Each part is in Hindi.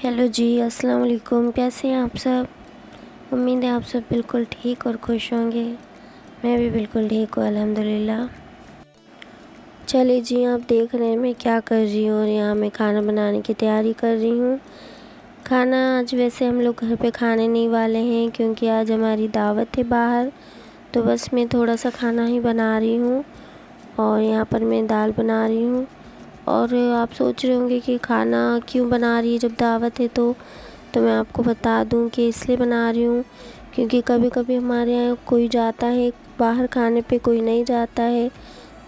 हेलो जी, अस्सलाम वालेकुम। कैसे हैं आप सब? उम्मीद है आप सब बिल्कुल ठीक और खुश होंगे। मैं भी बिल्कुल ठीक हूँ अल्हम्दुलिल्लाह। चलिए जी, आप देख रहे हैं मैं क्या कर रही हूँ और यहाँ मैं खाना बनाने की तैयारी कर रही हूँ। खाना आज वैसे हम लोग घर पे खाने नहीं वाले हैं क्योंकि आज हमारी दावत है बाहर, तो बस मैं थोड़ा सा खाना ही बना रही हूँ। और यहाँ पर मैं दाल बना रही हूँ। और आप सोच रहे होंगे कि खाना क्यों बना रही है जब दावत है तो मैं आपको बता दूं कि इसलिए बना रही हूँ क्योंकि कभी कभी हमारे यहाँ कोई जाता है बाहर खाने पे, कोई नहीं जाता है,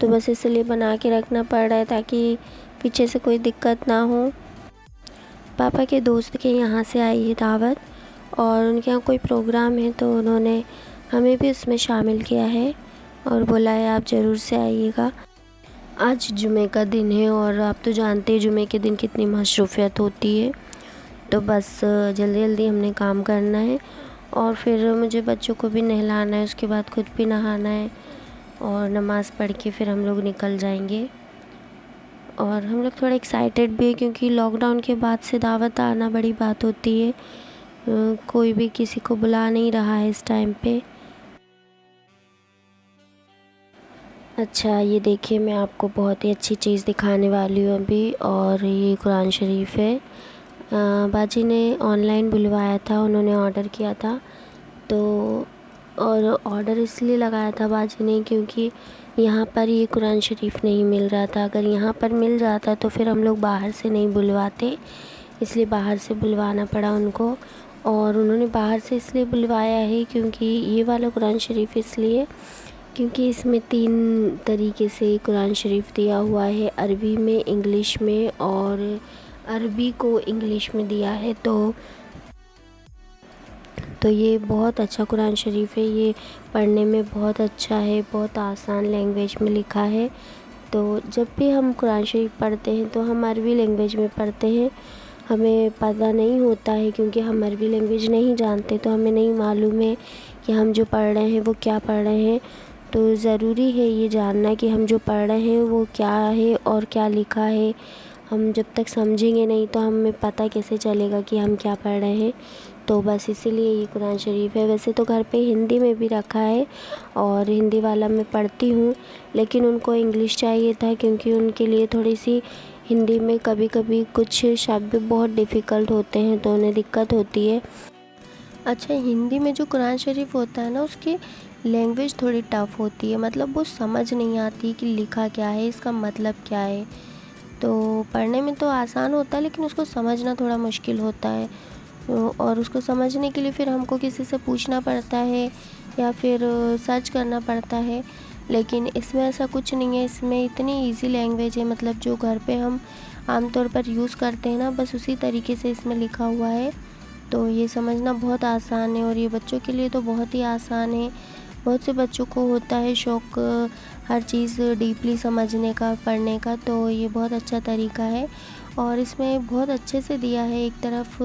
तो बस इसलिए बना के रखना पड़ रहा है ताकि पीछे से कोई दिक्कत ना हो। पापा के दोस्त के यहाँ से आई है दावत और उनके यहाँ कोई प्रोग्राम है, तो उन्होंने हमें भी उसमें शामिल किया है और बोला है आप ज़रूर से आइएगा। आज जुमे का दिन है और आप तो जानते हैं जुमे के दिन कितनी मसरूफ़ियत होती है, तो बस जल्दी जल्दी हमने काम करना है और फिर मुझे बच्चों को भी नहलाना है, उसके बाद खुद भी नहाना है और नमाज़ पढ़ के फिर हम लोग निकल जाएंगे। और हम लोग थोड़ा एक्साइटेड भी है क्योंकि लॉकडाउन के बाद से दावत आना बड़ी बात होती है। कोई भी किसी को बुला नहीं रहा है इस टाइम पे। अच्छा, ये देखिए मैं आपको बहुत ही अच्छी चीज़ दिखाने वाली हूँ अभी, और ये कुरान शरीफ है। बाजी ने ऑनलाइन बुलवाया था, उन्होंने ऑर्डर किया था, तो और ऑर्डर इसलिए लगाया था बाजी ने क्योंकि यहाँ पर ये कुरान शरीफ नहीं मिल रहा था। अगर यहाँ पर मिल जाता तो फिर हम लोग बाहर से नहीं बुलवाते, इसलिए बाहर से बुलवाना पड़ा उनको। और उन्होंने बाहर से इसलिए बुलवाया है क्योंकि ये वाला कुरान शरीफ इसलिए क्योंकि इसमें 3 तरीके से कुरान शरीफ दिया हुआ है, अरबी में, इंग्लिश में, और अरबी को इंग्लिश में दिया है। तो ये बहुत अच्छा कुरान शरीफ है, ये पढ़ने में बहुत अच्छा है, बहुत आसान लैंग्वेज में लिखा है। तो जब भी हम कुरान शरीफ पढ़ते हैं तो हम अरबी लैंग्वेज में पढ़ते हैं। हमें पता नहीं होता है क्योंकि हम अरबी लैंग्वेज नहीं जानते, तो हमें नहीं मालूम है कि हम जो पढ़ रहे हैं वो क्या पढ़ रहे हैं। तो ज़रूरी है ये जानना कि हम जो पढ़ रहे हैं वो क्या है और क्या लिखा है। हम जब तक समझेंगे नहीं तो हमें पता कैसे चलेगा कि हम क्या पढ़ रहे हैं। तो बस इसीलिए ये कुरान शरीफ है। वैसे तो घर पे हिंदी में भी रखा है और हिंदी वाला मैं पढ़ती हूँ, लेकिन उनको इंग्लिश चाहिए था क्योंकि उनके लिए थोड़ी सी हिंदी में कभी कभी कुछ शब्द बहुत डिफ़िकल्ट होते हैं, तो उन्हें दिक्कत होती है। अच्छा, हिंदी में जो कुरान शरीफ होता है ना, उसकी लैंग्वेज थोड़ी टफ़ होती है, मतलब वो समझ नहीं आती कि लिखा क्या है, इसका मतलब क्या है। तो पढ़ने में तो आसान होता है लेकिन उसको समझना थोड़ा मुश्किल होता है। और उसको समझने के लिए फिर हमको किसी से पूछना पड़ता है या फिर सर्च करना पड़ता है। लेकिन इसमें ऐसा कुछ नहीं है, इसमें इतनी इजी लैंग्वेज है, मतलब जो घर पे हम आमतौर पर यूज़ करते हैं ना, बस उसी तरीके से इसमें लिखा हुआ है। तो ये समझना बहुत आसान है और ये बच्चों के लिए तो बहुत ही आसान है। बहुत से बच्चों को होता है शौक़ हर चीज़ डीपली समझने का, पढ़ने का, तो ये बहुत अच्छा तरीका है। और इसमें बहुत अच्छे से दिया है, एक तरफ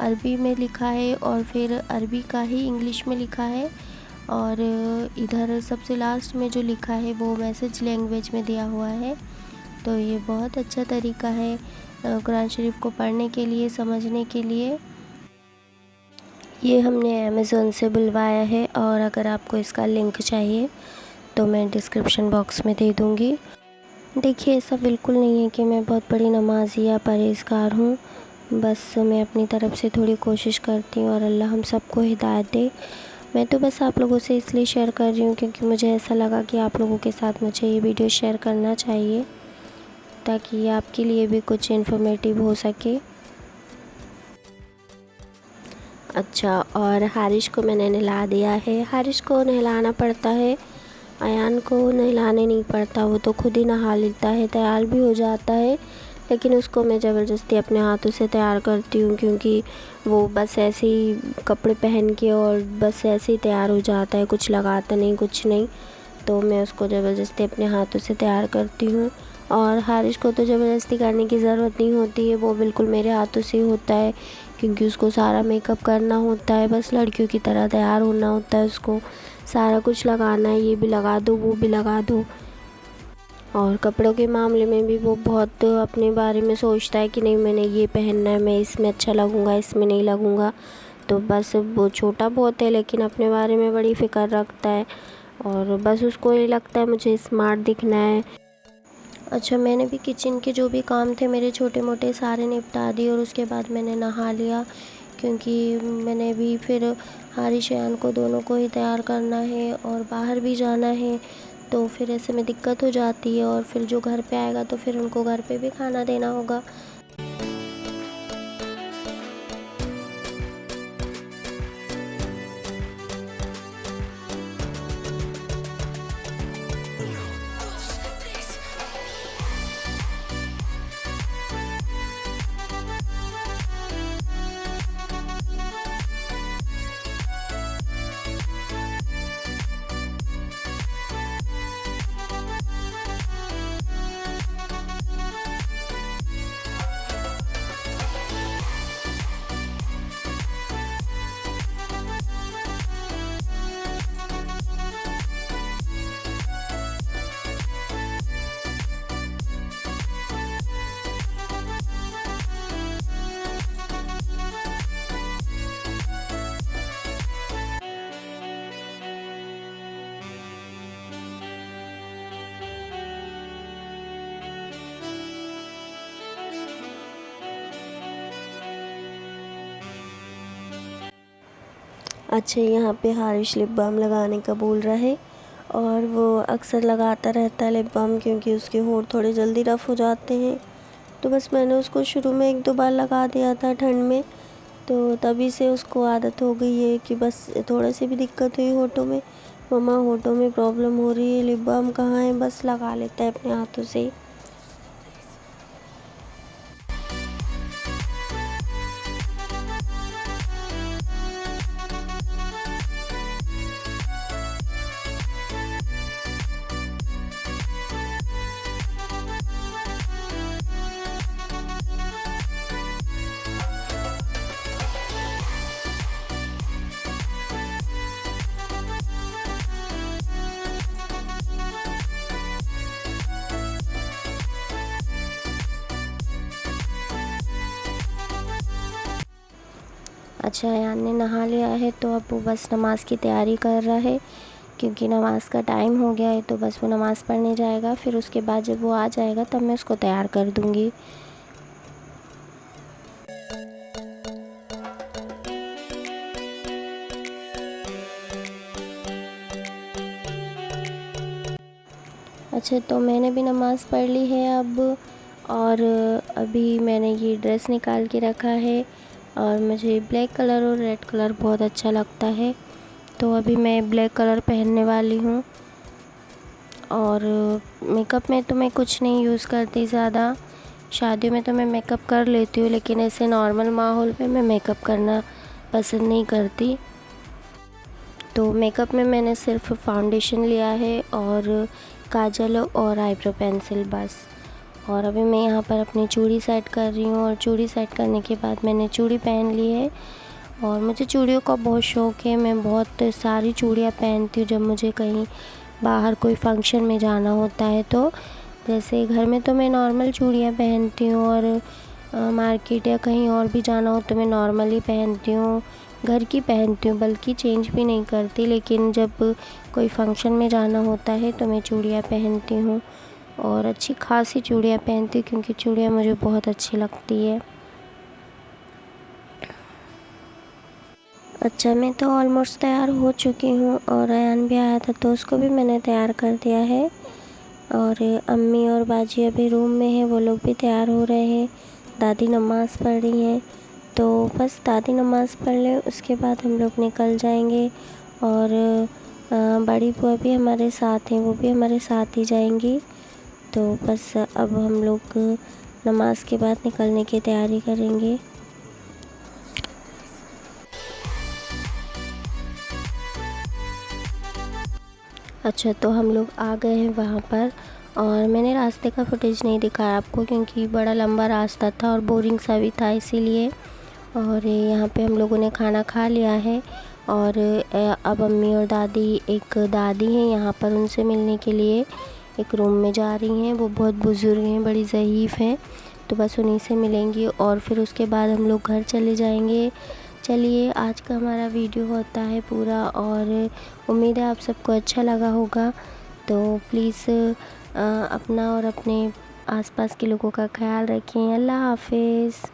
अरबी में लिखा है और फिर अरबी का ही इंग्लिश में लिखा है, और इधर सबसे लास्ट में जो लिखा है वो मैसेज लैंग्वेज में दिया हुआ है। तो ये बहुत अच्छा तरीका है कुरान शरीफ को पढ़ने के लिए, समझने के लिए। ये हमने अमेज़ोन से बुलवाया है और अगर आपको इसका लिंक चाहिए तो मैं डिस्क्रिप्शन बॉक्स में दे दूँगी। देखिए, ऐसा बिल्कुल नहीं है कि मैं बहुत बड़ी नमाज़ी या परहेज़गार हूँ, बस मैं अपनी तरफ से थोड़ी कोशिश करती हूँ और अल्लाह हम सबको हिदायत दे। मैं तो बस आप लोगों से इसलिए शेयर कर रही हूँ क्योंकि मुझे ऐसा लगा कि आप लोगों के साथ मुझे ये वीडियो शेयर करना चाहिए ताकि आपके लिए भी कुछ इन्फॉर्मेटिव हो सके। अच्छा, और हारिश को मैंने नहला दिया है। हारिश को नहलाना पड़ता है, अयान को नहलाने नहीं पड़ता, वो तो खुद ही नहा लेता है, तैयार भी हो जाता है। लेकिन उसको मैं ज़बरदस्ती अपने हाथों से तैयार करती हूँ क्योंकि वो बस ऐसे ही कपड़े पहन के और बस ऐसे ही तैयार हो जाता है, कुछ लगाता नहीं, कुछ नहीं। तो मैं उसको ज़बरदस्ती अपने हाथों से तैयार करती हूँ। और हारिश को तो ज़बरदस्ती करने की ज़रूरत नहीं होती है, वो बिल्कुल मेरे हाथों से ही होता है क्योंकि उसको सारा मेकअप करना होता है, बस लड़कियों की तरह तैयार होना होता है उसको, सारा कुछ लगाना है, ये भी लगा दो, वो भी लगा दो। और कपड़ों के मामले में भी वो बहुत अपने बारे में सोचता है कि नहीं मैंने ये पहनना है, मैं इसमें अच्छा लगूँगा, इसमें नहीं लगूँगा। तो बस वो छोटा बहुत है लेकिन अपने बारे में बड़ी फ़िक्र रखता है और बस उसको ये लगता है मुझे स्मार्ट दिखना है। अच्छा, मैंने भी किचन के जो भी काम थे मेरे छोटे मोटे सारे निपटा दिए और उसके बाद मैंने नहा लिया, क्योंकि मैंने भी फिर हारिश अयान को दोनों को ही तैयार करना है और बाहर भी जाना है। तो फिर ऐसे में दिक्कत हो जाती है और फिर जो घर पे आएगा तो फिर उनको घर पे भी खाना देना होगा। अच्छा, यहाँ पे हारिश लिप बाम लगाने का बोल रहा है और वो अक्सर लगाता रहता है लिप बाम, क्योंकि उसके होंठ थोड़े जल्दी रफ़ हो जाते हैं। तो बस मैंने उसको शुरू में 1-2 बार लगा दिया था ठंड में, तो तभी से उसको आदत हो गई है कि बस थोड़ी सी भी दिक्कत हुई होठों में, मम्मा होठों में प्रॉब्लम हो रही है, लिप बाम कहाँ है, बस लगा लेता है अपने हाथों से। अच्छा, अयान ने नहा लिया है तो अब वो बस नमाज़ की तैयारी कर रहा है, क्योंकि नमाज़ का टाइम हो गया है। तो बस वो नमाज़ पढ़ने जाएगा, फिर उसके बाद जब वो आ जाएगा तब मैं उसको तैयार कर दूँगी। अच्छा, तो मैंने भी नमाज़ पढ़ ली है अब, और अभी मैंने ये ड्रेस निकाल के रखा है और मुझे ब्लैक कलर और रेड कलर बहुत अच्छा लगता है, तो अभी मैं ब्लैक कलर पहनने वाली हूँ। और मेकअप में तो मैं कुछ नहीं यूज़ करती ज़्यादा, शादियों में तो मैं मेकअप कर लेती हूँ लेकिन ऐसे नॉर्मल माहौल में मैं मेकअप करना पसंद नहीं करती। तो मेकअप में मैंने सिर्फ फाउंडेशन लिया है और काजल और आईब्रो पेंसिल बस। और अभी मैं यहाँ पर अपनी चूड़ी सेट कर रही हूँ और चूड़ी सेट करने के बाद मैंने चूड़ी पहन ली है। और मुझे चूड़ियों का बहुत शौक़ है, मैं बहुत सारी चूड़ियाँ पहनती हूँ जब मुझे कहीं बाहर कोई फंक्शन में जाना होता है। तो जैसे घर में तो मैं नॉर्मल चूड़ियाँ पहनती हूँ और मार्केट या कहीं और भी जाना हो तो मैं नॉर्मली पहनती हूँ, घर की पहनती हूँ, बल्कि चेंज भी नहीं करती। लेकिन जब कोई फंक्शन में जाना होता है तो मैं चूड़ियाँ पहनती हूँ और अच्छी खासी चूड़ियाँ पहनती हूँ, क्योंकि चूड़ियाँ मुझे बहुत अच्छी लगती है। अच्छा, मैं तो ऑलमोस्ट तैयार हो चुकी हूँ और अयान भी आया था तो उसको भी मैंने तैयार कर दिया है। और अम्मी और बाजी अभी रूम में है, वो लोग भी तैयार हो रहे हैं। दादी नमाज़ पढ़ रही हैं, तो बस दादी नमाज़ पढ़ लें उसके बाद हम लोग निकल जाएंगे। और बड़ी बुआ भी हमारे साथ हैं, वो भी हमारे साथ ही जाएंगी। तो बस अब हम लोग नमाज़ के बाद निकलने की तैयारी करेंगे। अच्छा, तो हम लोग आ गए हैं वहाँ पर और मैंने रास्ते का फुटेज नहीं दिखाया आपको, क्योंकि बड़ा लंबा रास्ता था और बोरिंग सा भी था इसीलिए। और यहाँ पे हम लोगों ने खाना खा लिया है और अब अम्मी और दादी, एक दादी हैं यहाँ पर, उनसे मिलने के लिए एक रूम में जा रही हैं। वो बहुत बुज़ुर्ग हैं, बड़ी ज़ईफ़ हैं, तो बस उन्हीं से मिलेंगी और फिर उसके बाद हम लोग घर चले जाएंगे। चलिए, आज का हमारा वीडियो होता है पूरा और उम्मीद है आप सबको अच्छा लगा होगा। तो प्लीज़ अपना और अपने आसपास के लोगों का ख्याल रखें। अल्लाह हाफ़िज़।